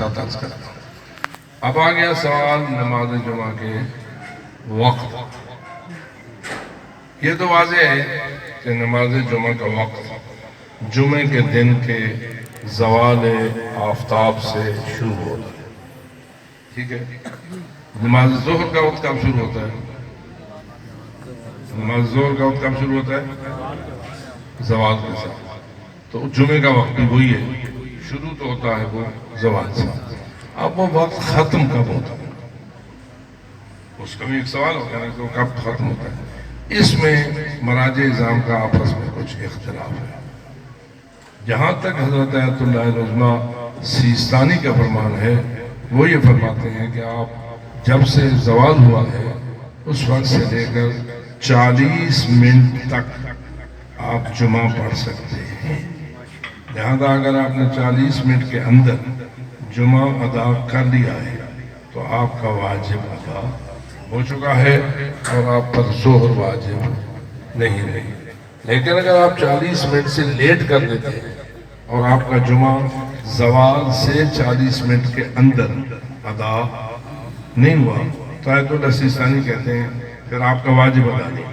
خدمت عرض کرتا ہوں۔ اب آ گیا سوال نماز جمعہ کے وقت۔ یہ تو واضح ہے کہ نماز جمعہ کا وقت جمعے کے دن کے زوال آفتاب سے شروع ہوتا ہے، ٹھیک ہے؟ نماز ظہر کا وقت کب شروع ہوتا ہے؟ نماز ظہر کا وقت کب شروع ہوتا ہے؟ زوال کے ساتھ۔ تو جمعے کا وقت بھی وہی ہے، شروع تو ہوتا ہے وہ زوال سے۔ اب وہ وقت ختم کب ہوتا ہے؟ اس کا بھی ایک سوال ہوتا ہے کہ کب ختم ہوتا ہے۔ اس میں مراجع اظام کا آپس میں کچھ اختلاف ہے۔ جہاں تک حضرت آیت اللہ العظمیٰ سیستانی کا فرمان ہے، وہ یہ فرماتے ہیں کہ آپ جب سے زوال ہوا ہے اس وقت سے لے کر 40 منٹ تک آپ جمعہ پڑھ سکتے ہیں۔ لہذا اگر آپ نے 40 منٹ کے اندر جمعہ ادا کر لیا ہے تو آپ کا واجب ادا ہو چکا ہے اور آپ پر ظہر واجب نہیں رہی۔ لیکن اگر آپ 40 منٹ سے لیٹ کر دیتے ہیں اور آپ کا جمعہ زوال سے 40 منٹ کے اندر ادا نہیں ہوا تو آیت اللہ سیستانی کہتے ہیں پھر آپ کا واجب ادا نہیں،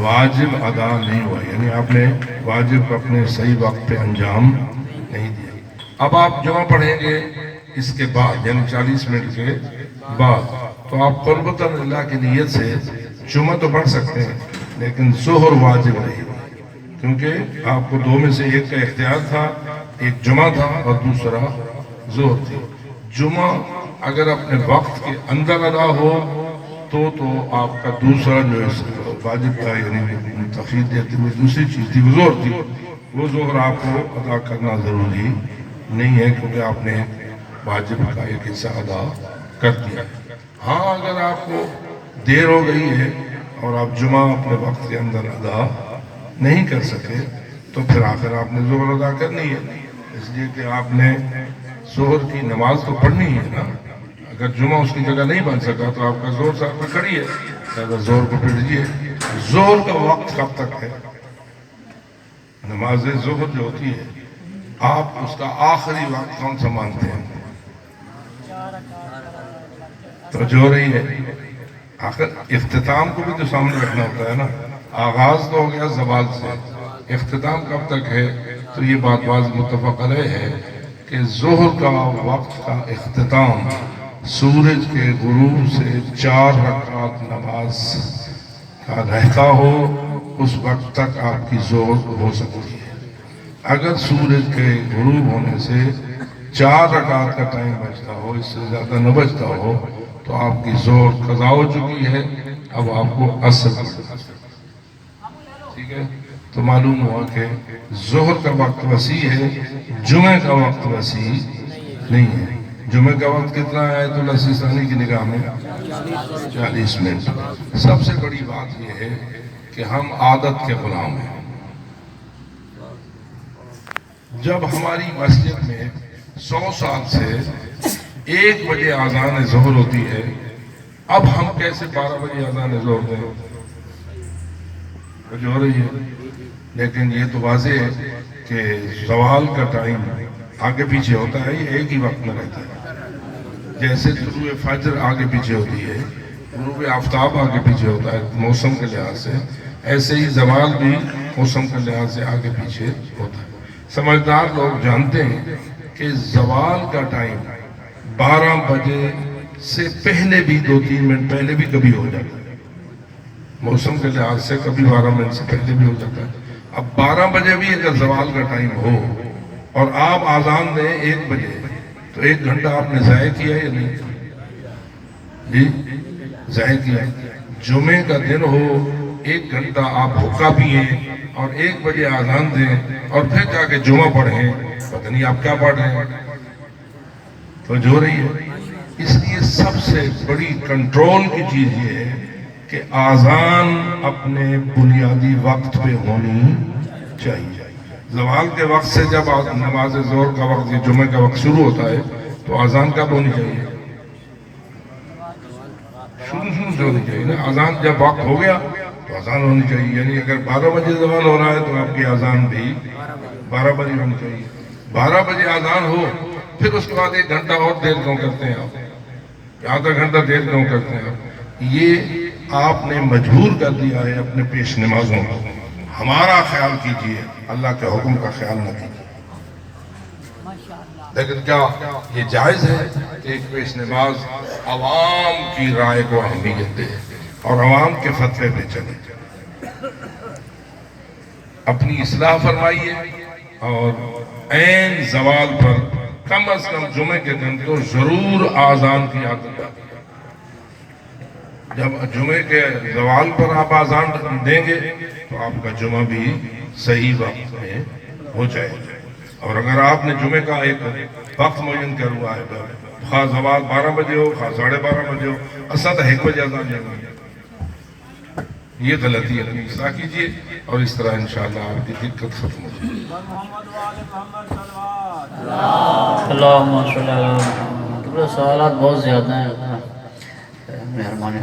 واجب ادا نہیں ہوا، یعنی آپ نے واجب اپنے صحیح وقت پہ انجام نہیں دیا۔ اب آپ جمعہ پڑھیں گے اس کے بعد، یعنی 40 منٹ کے بعد، تو آپ قربتاً اللہ کی نیت سے جمعہ تو پڑھ سکتے ہیں لیکن ظہر واجب نہیں، کیونکہ آپ کو دو میں سے ایک کا اختیار تھا، ایک جمعہ تھا اور دوسرا ظہر تھی۔ جمعہ اگر اپنے وقت کے اندر ادا ہو تو آپ کا دوسرا جو واجب تھا، یعنی تخفیف دیتی ہوئی دوسری چیز تھی، وہ ظہر تھی، وہ ظہر آپ کو ادا کرنا ضروری نہیں ہے کیونکہ آپ نے واجب کا ایک حصہ ادا کر دیا۔ ہاں اگر آپ کو دیر ہو گئی ہے اور آپ جمعہ اپنے وقت کے اندر ادا نہیں کر سکے تو پھر آخر آپ نے ظہر ادا کرنی ہے، اس لیے کہ آپ نے ظہر کی نماز تو پڑھنی ہے نا۔ اگر جمعہ اس کی جگہ نہیں بن سکا تو آپ کا ظہر ساتھ میں کھڑی ہے، لہذا ظہر کو پڑھ لیجیے۔ ظہر کا وقت کب تک ہے؟ نماز ظہر جو ہوتی ہے آپ اس کا آخری وقت کون سا مانتے ہیں؟ تو جو ہو رہی ہے آخر اختتام کو بھی تو سامنے رکھنا ہوتا ہے نا۔ آغاز تو ہو گیا زوال سے، اختتام کب تک ہے؟ تو یہ بات باز متفق علیہ ہے کہ ظہر کا وقت کا اختتام سورج کے غروب سے 4 رکعت نماز کا رہتا ہو اس وقت تک آپ کی ظہر ہو سکتی ہے۔ اگر سورج کے غروب ہونے سے 4 رکعت کا ٹائم بچتا ہو، اس سے زیادہ نہ بچتا ہو تو آپ کی ظہر قضا ہو چکی ہے، اب آپ کو عصر پڑھنا ہے، ٹھیک ہے؟ تو معلوم ہوا کہ ظہر کا وقت وسیع ہے، جمعہ کا وقت وسیع نہیں ہے۔ جمعہ کا وقت کتنا ہے آیت اللہ سیستانی کی نگاہ میں؟ 40 منٹ۔ سب سے بڑی بات یہ ہے کہ ہم عادت کے غلام ہیں۔ جب ہماری مسجد میں 100 سال سے 1 بجے اذان ظہر ہوتی ہے، اب ہم کیسے 12 بجے اذان ظہر دیں؟ جو ہو رہی ہے، لیکن یہ تو واضح ہے کہ زوال کا ٹائم آگے پیچھے ہوتا ہے، یہ ایک ہی وقت میں رہتا ہے۔ جیسے طلوع فجر آگے پیچھے ہوتی ہے، غروب آفتاب آگے پیچھے ہوتا ہے موسم کے لحاظ سے، ایسے ہی زوال بھی موسم کے لحاظ سے آگے پیچھے ہوتا ہے۔ سمجھدار لوگ جانتے ہیں کہ زوال کا ٹائم 12 بجے سے پہلے بھی 2-3 منٹ پہلے بھی کبھی ہو جاتا ہے، موسم کے لحاظ سے کبھی 12 منٹ سے پہلے بھی ہو جاتا ہے۔ اب 12 بجے بھی اگر زوال کا ٹائم ہو اور آپ اذان دیں 1 بجے تو 1 گھنٹہ آپ نے ضائع کیا یا نہیں؟ جی ضائع کیا۔ جمعے کا دن ہو، 1 گھنٹہ آپ حقہ پئیں اور 1 بجے اذان دیں اور پھر جا کے جمعہ پڑھیں، پتہ نہیں آپ کیا پڑھ رہے ہیں۔ تو جو رہی ہے، اس لیے سب سے بڑی کنٹرول کی چیز یہ ہے کہ اذان اپنے بنیادی وقت پہ ہونی چاہیے۔ زوال کے وقت سے جب نماز ظہر کا وقت یا جمعہ کا وقت شروع ہوتا ہے تو اذان کب ہونی چاہیے؟ شروع سے ہونی چاہیے نا۔ اذان جب وقت ہو گیا تو اذان ہونی چاہیے، یعنی اگر 12 بجے زوال ہو رہا ہے تو آپ کی اذان بھی 12 بجے ہونی چاہیے۔ 12 بجے اذان ہو پھر اس کے بعد 1 گھنٹہ اور دیر کیوں کرتے ہیں آپ، آدھا گھنٹہ دیر کیوں کرتے ہیں آپ؟ یہ آپ نے مجبور کر دیا ہے اپنے پیش نمازوں کو۔ ہمارا خیال کیجئے، اللہ کے حکم کا خیال نہ کیجئے۔ لیکن کیا یہ جائز ہے کہ ایک پیش نماز عوام کی رائے کو اہمیت دے اور عوام کے فتوے پہ چلے؟ اپنی اصلاح فرمائیے، اور عین زوال پر کم از کم جمعے کے دن تو ضرور آذان کی عادت ڈالیے۔ جب جمعے کے زوال پر آپ آذان دیں گے تو آپ کا جمعہ بھی صحیح وقت میں ہو جائے گا۔ اور اگر آپ نے جمعے کا ایک وقت معین کر ہوا ہے، خواہ زوال 12 بجے ہو، خواہ 12:30 بجے ہو، اصل تو 1 بجے اذان دینا ہے، یہ غلطی ہے، اصلاح کیجئے، اور اس طرح انشاءاللہ آپ کی دقت ختم ہو جائے۔ اللہم صلی اللہ علیہ وسلم۔ سوالات بہت زیادہ ہیں، مہربانی